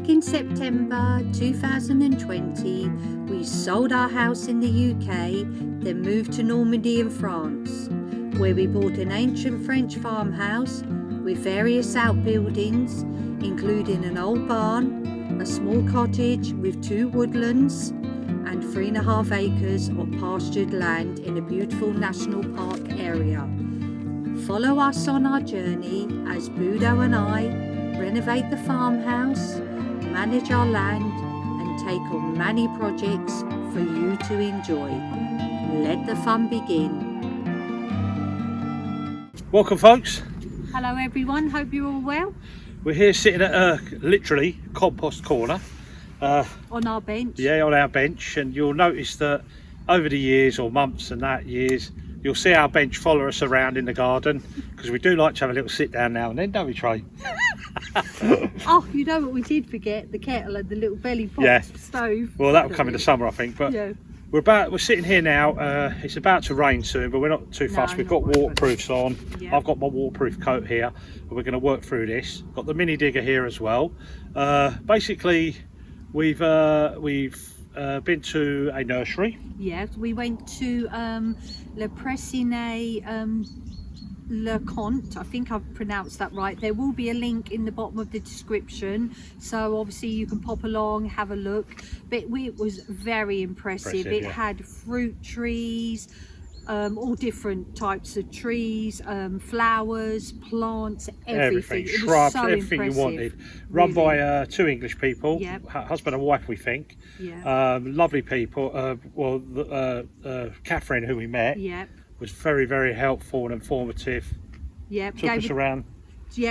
Back in September 2020, we sold our house in the UK, then moved to Normandy in France, where we bought an ancient French farmhouse with various outbuildings, including an old barn, a small cottage with 2 woodlands, and 3.5 acres of pastured land in a beautiful national park area. Follow us on our journey as Budo and I renovate the farmhouse, manage our land, and take on many projects for you to enjoy. Let the fun begin. Welcome folks. Hello everyone, hope you're all well. We're here sitting at literally compost corner. On our bench. Yeah, on our bench, and you'll notice that over the years, or months and that years, you'll see our bench follow us around in the garden, because we do like to have a little sit down now and then, don't we, Trey? Oh, you know what we did forget? The kettle and the little belly pot stove. Well, that'll come in the summer, I think. But yeah. We're sitting here now. It's about to rain soon, but we're not too fast. We've got waterproofs on. Yeah. I've got my waterproof coat here, and we're going to work through this. Got the mini digger here as well. Basically, we've been to a nursery. Yes, we went to Pépinières Lecomte. I think I've pronounced that right. There will be a link in the bottom of the description, so obviously you can pop along, have a look. But it was very impressive. It had fruit trees, all different types of trees, flowers, plants, everything. It was shrubs, so everything impressive. You wanted. Run by 2 English people, husband and wife, we think. Lovely people. Catherine, who we met, was very, very helpful and informative. Took us around.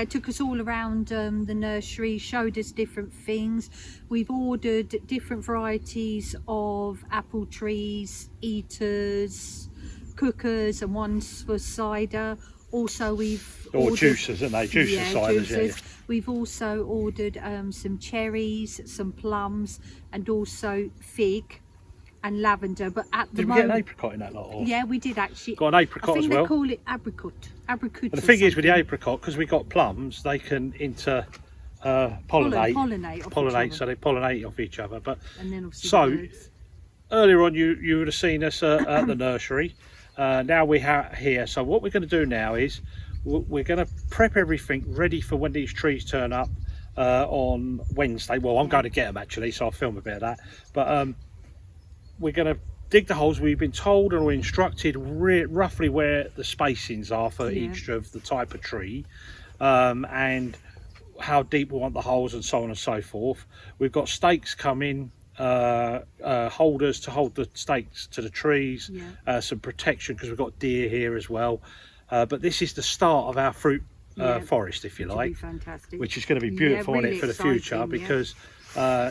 Took us all around the nursery, showed us different things. We've ordered different varieties of apple trees, eaters, cookers, and ones for cider. Also we've ordered juicers, aren't they? Juicers. We've also ordered some cherries, some plums, and also fig and lavender. But at the moment, did we get an apricot in that lot? Or? Yeah, we did actually. Got an apricot as well. They call it apricot. And the thing is with the apricot, because we got plums, they can pollinate, so they pollinate off each other. But and then earlier on, you would have seen us at the nursery. Now we have here. So what we're going to do now is we're going to prep everything ready for when these trees turn up on Wednesday. Well, I'm going to get them actually, so I'll film a bit of that. But we're going to dig the holes. We've been told and we're instructed roughly where the spacings are for each of the type of tree, and how deep we want the holes, and so on and so forth. We've got stakes coming, holders to hold the stakes to the trees, some protection because we've got deer here as well. But this is the start of our fruit forest, if you like, which is going to be beautiful really for the future, because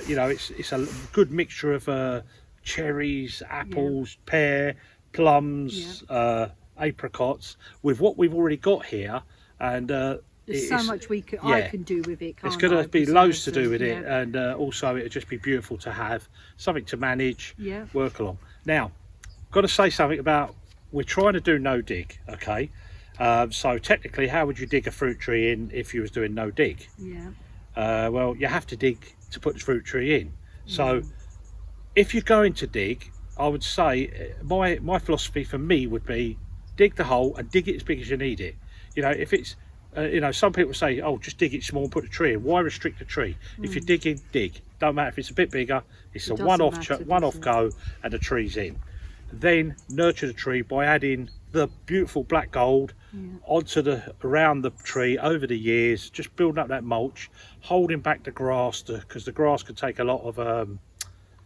you know, it's a good mixture of cherries, apples, pear, plums, apricots, with what we've already got here. And there's so much I can do with it. It's going to be loads to do with it, and also it'll just be beautiful to have something to manage, work along. Now, got to say something about, we're trying to do no dig, okay? So technically, how would you dig a fruit tree in if you was doing no dig? Well, you have to dig to put the fruit tree in. So if you're going to dig, I would say my philosophy for me would be dig the hole and dig it as big as you need it. You know, if it's you know, some people say, oh, just dig it small and put a tree in. Why restrict a tree? If you're digging, dig. Don't matter if it's a bit bigger. It's a one-off go, and the tree's in. Then nurture the tree by adding the beautiful black gold around the tree over the years, just building up that mulch, holding back the grass, because the grass can take a lot of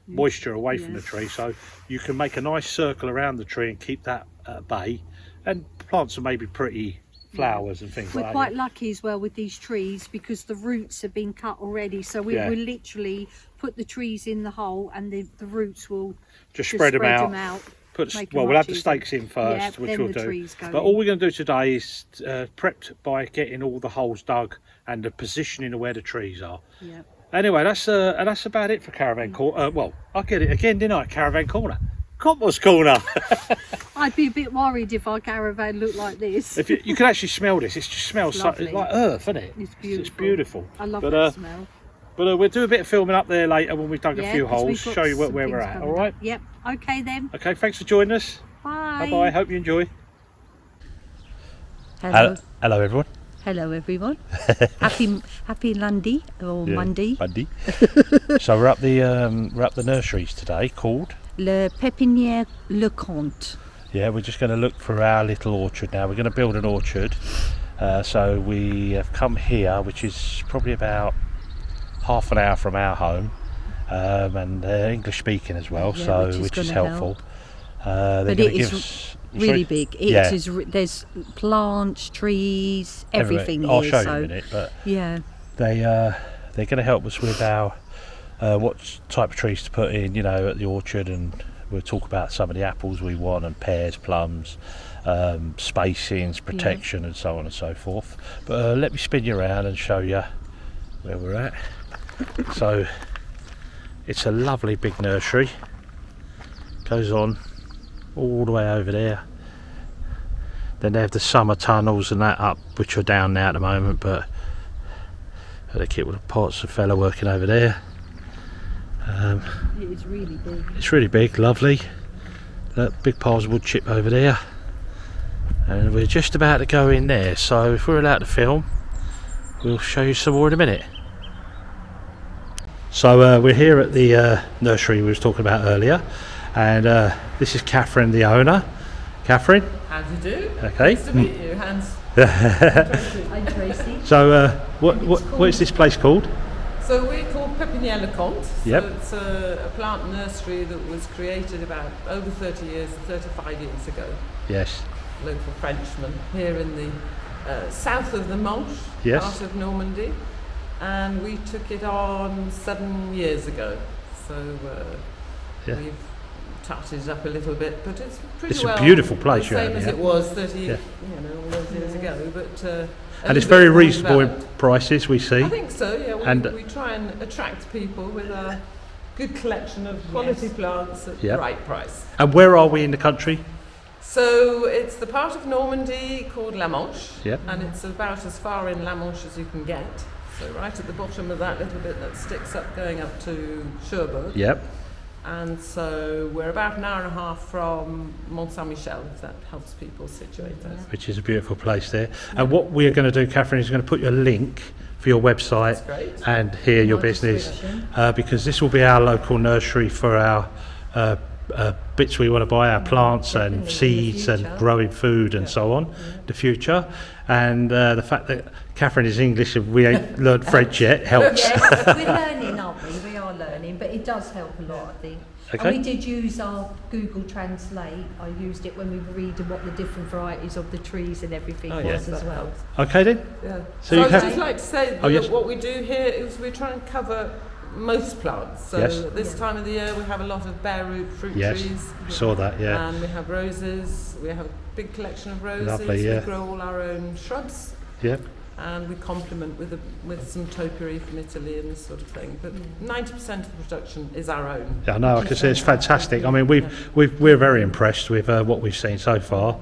moisture away from the tree. So you can make a nice circle around the tree and keep that at bay, and plant some maybe pretty flowers and things like that. We're quite lucky as well with these trees, because the roots have been cut already, so we will literally put the trees in the hole, and the roots will just spread them out. We'll have the stakes in first, which we'll do. But all we're going to do today is prepped by getting all the holes dug and the positioning of where the trees are. Anyway, that's about it for Caravan Corner. Well, I get it again, didn't I? Caravan Corner. Compost corner. I'd be a bit worried if our caravan looked like this. If you can actually smell this. It just smells like earth, isn't it? It's beautiful. It's beautiful. I love that smell. But we'll do a bit of filming up there later when we've dug a few 'cause holes, we've got show you where some we're things at, coming all right? up. Yep, okay then. Okay, thanks for joining us. Bye. Bye-bye, hope you enjoy. Hello. Hello everyone. Hello everyone. happy Lundy or Monday. Monday. So we're up the nurseries today called Le Pépinières Lecomte. Yeah, we're just going to look for our little orchard now. We're going to build an orchard. So we have come here, which is probably about half an hour from our home, and they're English speaking as well, which is helpful. But it is really big. It is. There's plants, trees, everything here. I'll show you in a minute. But yeah, they're going to help us with our what type of trees to put in, at the orchard, and we'll talk about some of the apples we want, and pears, plums, spacings, protection, and so on and so forth. But let me spin you around and show you where we're at. So it's a lovely big nursery. Goes on all the way over there. Then they have the summer tunnels and that up, which are down now at the moment, but the kit with the pots, a fella working over there. it is really big. It's really big, lovely. That big piles of wood chip over there. And we're just about to go in there, so if we're allowed to film, we'll show you some more in a minute. So we're here at the nursery we was talking about earlier, and this is Catherine, the owner. Catherine? How do you do? Okay. Nice to meet you, Hans. Hi Tracy. So what is this place called? So we're called Pépinières Lecomte. Yep. So it's a plant nursery that was created about over 35 years ago. Yes. Local Frenchman here in the south of the Manche, Yes. part of Normandy. And we took it on 7 years ago. So we've touted it up a little bit, but it's pretty It's well a beautiful place the you same have as here. it was 30 Yeah. all those years ago. But And it's very reasonable in prices, we see. I think so, yeah. And We try and attract people with a good collection of quality plants at the right price. And where are we in the country? So it's the part of Normandy called La Manche, Yep. and it's about as far in La Manche as you can get. So right at the bottom of that little bit that sticks up going up to Cherbourg. Yep. And so we're about an hour and a half from Mont Saint-Michel, if that helps people situate us. Which is a beautiful place there. And what we're going to do, Catherine, is going to put you a link for your website and here your business, because this will be our local nursery for our bits we want to buy, our plants and seeds and growing food and so on, the future. And the fact that Catherine is English and we ain't learned French yet helps. Yes, we're learning, aren't we? We are learning, but it does help a lot, I think. Okay. And we did use our Google Translate. I used it when we were reading what the different varieties of the trees and everything was as well. Okay then. Yeah. So So you I'd have- just like to say that what we do here is we try and cover most plants. So at this time of the year we have a lot of bare root fruit trees. Saw that, And we have roses. We have a big collection of roses. Lovely, We grow all our own shrubs. Yep. And we complement with some topiary from Italy and this sort of thing. But 90% of the production is our own. Yeah, I know. I can say it's fantastic. I mean, we're very impressed with what we've seen so far,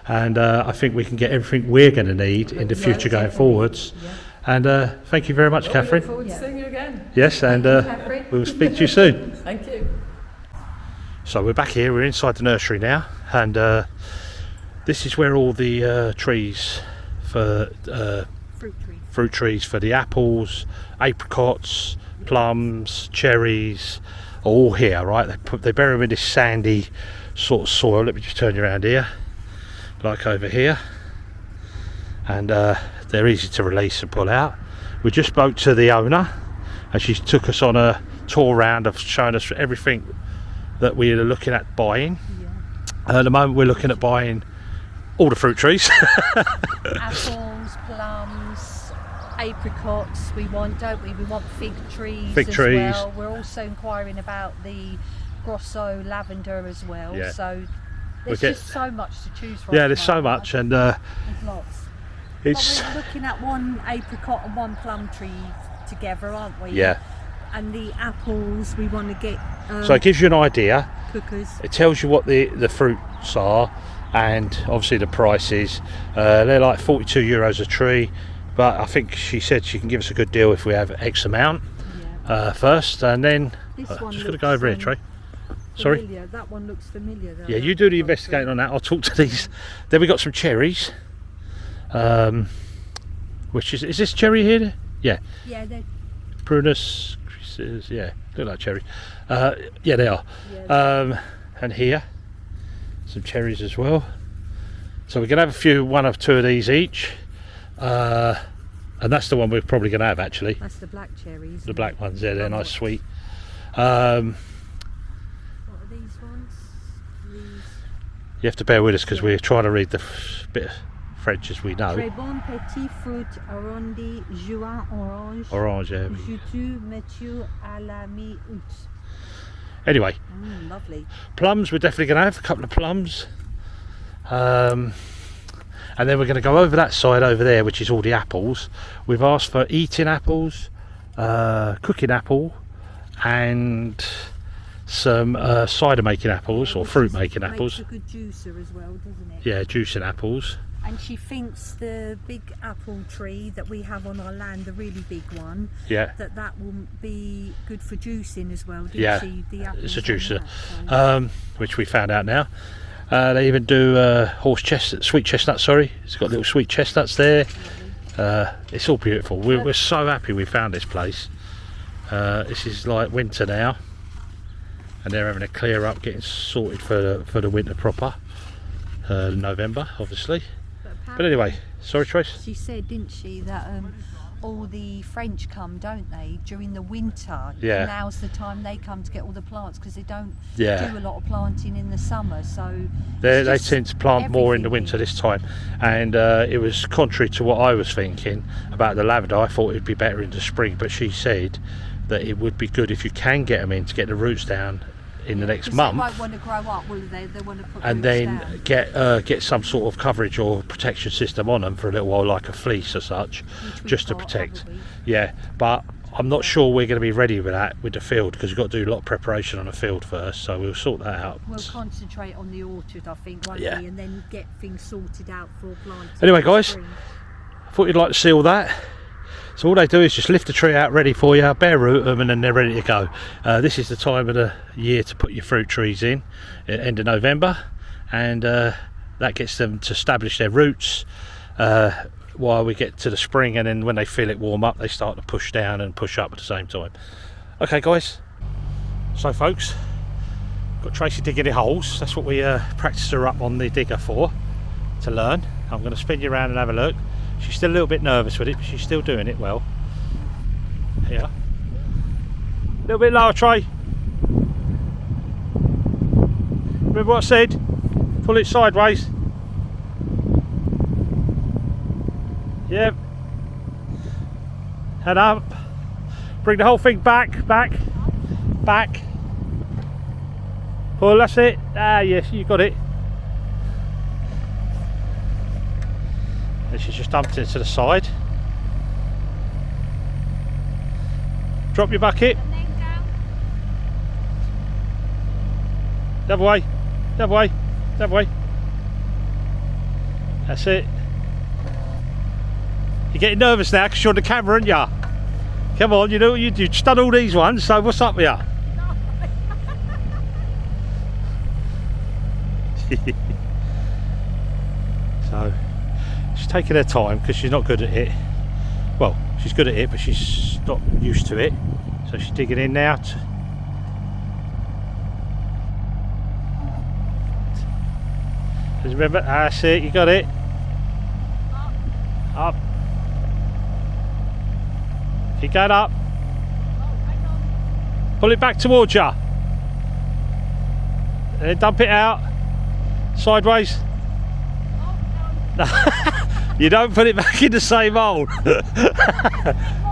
and I think we can get everything we're going to need in the future going forwards. And thank you very much, Catherine. We look forward to seeing you again. Yes, and we'll speak to you soon. Thank you. So we're back here. We're inside the nursery now, and this is where all the trees for fruit trees for the apples, apricots, plums, cherries, are all here, right? They bury them in this sandy sort of soil. Let me just turn you around here, like over here, and they're easy to release and pull out. We just spoke to the owner, and she took us on a tour round of showing us everything that we are looking at buying. At the moment, we're looking at buying all the fruit trees. Apples, plums, apricots we want, don't we? We want fig trees well. We're also inquiring about the Grosso lavender as well. Yeah. So there's just so much to choose from. Yeah, there's so much, and there's lots. it's But we're looking at one apricot and one plum tree together, aren't we? yeah. And the apples we want to get. So it gives you an idea. Cookers. It tells you what the fruits are, and obviously the prices. They're like €42 a tree, but I think she said she can give us a good deal if we have X amount. first, and then This just one going to looks, go over here, Trey. Sorry. familiar. That one looks familiar. Though. Yeah, you do the investigating on that. I'll talk to these. Then we got some cherries. Which is this cherry here? Yeah. Yeah, they're Prunus, yeah, look like cherry. Yeah, they are. yeah, And here, some cherries as well. So we're gonna have a few, one or two of these each. And that's the one we're probably gonna have actually. that's the black cherries. The black ones, yeah, they're nice, sweet. What are these ones? These. You have to bear with us because we're trying to read the bit of French as we know. Très bon petit fruit arrondi, juin orange. Orange, yeah. Jutu Mathieu à la mi-août. Anyway, Lovely. plums we're definitely going to have a couple of plums. And then we're going to go over that side over there, which is all the apples. We've asked for eating apples, cooking apple, and some cider making apples or fruit making apples. Makes a good juicer as well, doesn't it? Yeah, juicing apples. And she thinks the big apple tree that we have on our land, the really big one, Yeah. that will be good for juicing as well. Didn't Yeah, she? The apples it's a on juicer, that, so. which we found out now. They even do sweet chestnut. Sorry, it's got little sweet chestnuts there. It's all beautiful. We're so happy we found this place. This is like winter now, and they're having a clear up, getting sorted for the winter proper. November, obviously. But anyway, sorry, Trace. She said, didn't she, that all the French come, don't they, during the winter? Yeah. Now's the time they come to get all the plants because they don't Yeah. do a lot of planting in the summer. So They it's just tend to plant more in the everything winter here. this time, and it was contrary to what I was thinking about the lavender. I thought it'd be better in the spring, but she said that it would be good if you can get them in to get the roots down in the next 'Cause month. They won't want to grow up, will they? They want to put And roots then down. get some sort of coverage or protection system on them for a little while, like a fleece or such, Which we've just to got, protect. haven't we? Yeah, but I'm not sure we're going to be ready with that with the field because we've got to do a lot of preparation on the field first, so we'll sort that out. We'll concentrate on the orchard, I think, won't Yeah. we? And then get things sorted out for planting. Anyway, in the guys, spring. I thought you'd like to see all that. So all they do is just lift the tree out ready for you, bare root them, and then they're ready to go. This is the time of the year to put your fruit trees in, at end of November, and that gets them to establish their roots while we get to the spring, and then when they feel it warm up, they start to push down and push up at the same time. Okay, guys. So, folks, got Tracy digging the holes. That's what we practiced her up on the digger for, to learn. I'm going to spin you around and have a look. She's still a little bit nervous with it, but she's still doing it well. Here. A little bit lower, Trey. Remember what I said? Pull it sideways. Yep. Head up. Bring the whole thing back, back. Pull, that's it. Ah, yes, you got it. And she's just dumped it to the side. Drop your bucket. The other way, the other way, the other way. That's it. You're getting nervous now because you're on the camera, aren't you? Come on, you know what you've just done all these ones, so what's up with you? So she's taking her time because she's not good at it. Well, she's good at it, but she's not used to it. So she's digging in now. Just remember, that's it, you got it. Up. Keep going up. Pull it back towards you. And then dump it out. Sideways. You don't put it back in the same hole.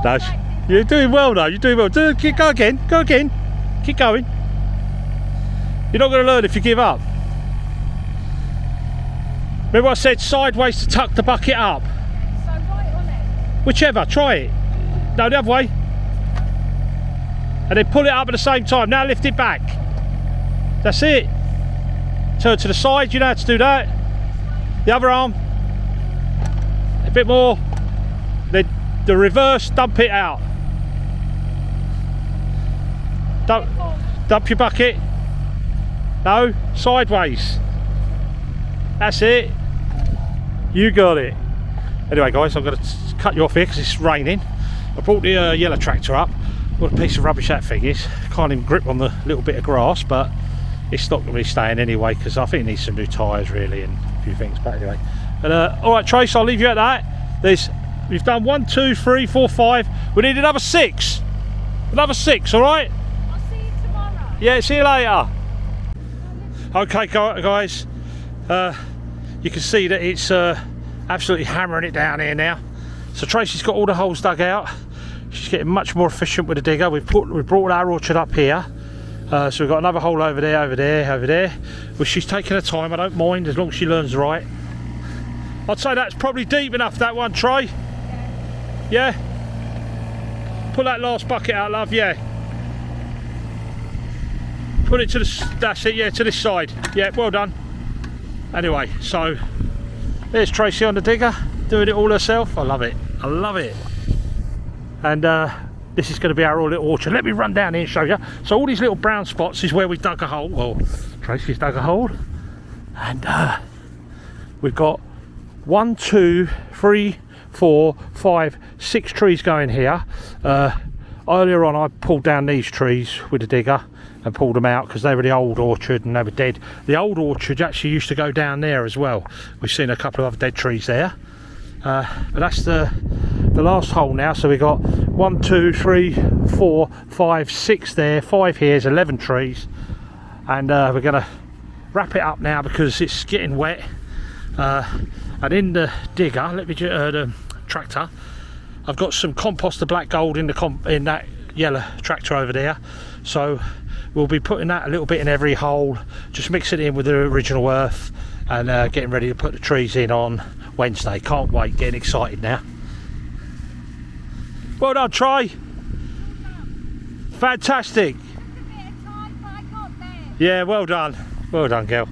No, you're doing well though, you're doing well. Go again, go again. Keep going. You're not going to learn if you give up. Remember what I said, sideways to tuck the bucket up. So right on it. Whichever, try it. No, the other way. And then pull it up at the same time. Now lift it back. That's it. Turn to the side, you know how to do that. The other arm. A bit more. Then the reverse, dump it out. Dump your bucket. No, sideways. That's it. You got it. Anyway guys, I'm going to cut you off here because it's raining. I brought the yellow tractor up. What a piece of rubbish that thing is. Can't even grip on the little bit of grass, but it's not going to be staying anyway because I think it needs some new tyres really and a few things. But anyway, and alright Trace, I'll leave you at that. We've done 1, 2, 3, 4, 5. We need another 6. Another 6, alright? I'll see you tomorrow. Yeah, see you later. Okay guys, you can see that it's absolutely hammering it down here now. So Tracy's got all the holes dug out. She's getting much more efficient with the digger. We've brought our orchard up here. So we've got another hole over there. But she's taking her time, I don't mind as long as she learns right. I'd say that's probably deep enough, that one, Trey. Yeah? Pull that last bucket out, love, yeah. Put it to the, that's it, yeah, to this side. Yeah, well done. Anyway, so there's Tracy on the digger, doing it all herself. I love it, I love it. And this is going to be our little orchard. Let me run down here and show you. So all these little brown spots is where we dug a hole. Well, Tracy's dug a hole. And we've got 1, 2, 3, 4, 5, 6 trees going here. Earlier on I pulled down these trees with the digger and pulled them out because they were the old orchard and they were dead. The old orchard actually used to go down there as well. We've seen a couple of other dead trees there. But that's the last hole now. So we got 1, 2, 3, 4, 5, 6 there, 5 here, 11 trees. And we're going to wrap it up now because it's getting wet. And in the digger, the tractor, I've got some composter black gold in that yellow tractor over there. So we'll be putting that a little bit in every hole, just mixing it in with the original earth and getting ready to put the trees in on Wednesday. Can't wait, getting excited now. Well done, Trey. Fantastic. A bit of time, but I got there. Yeah, well done, girl.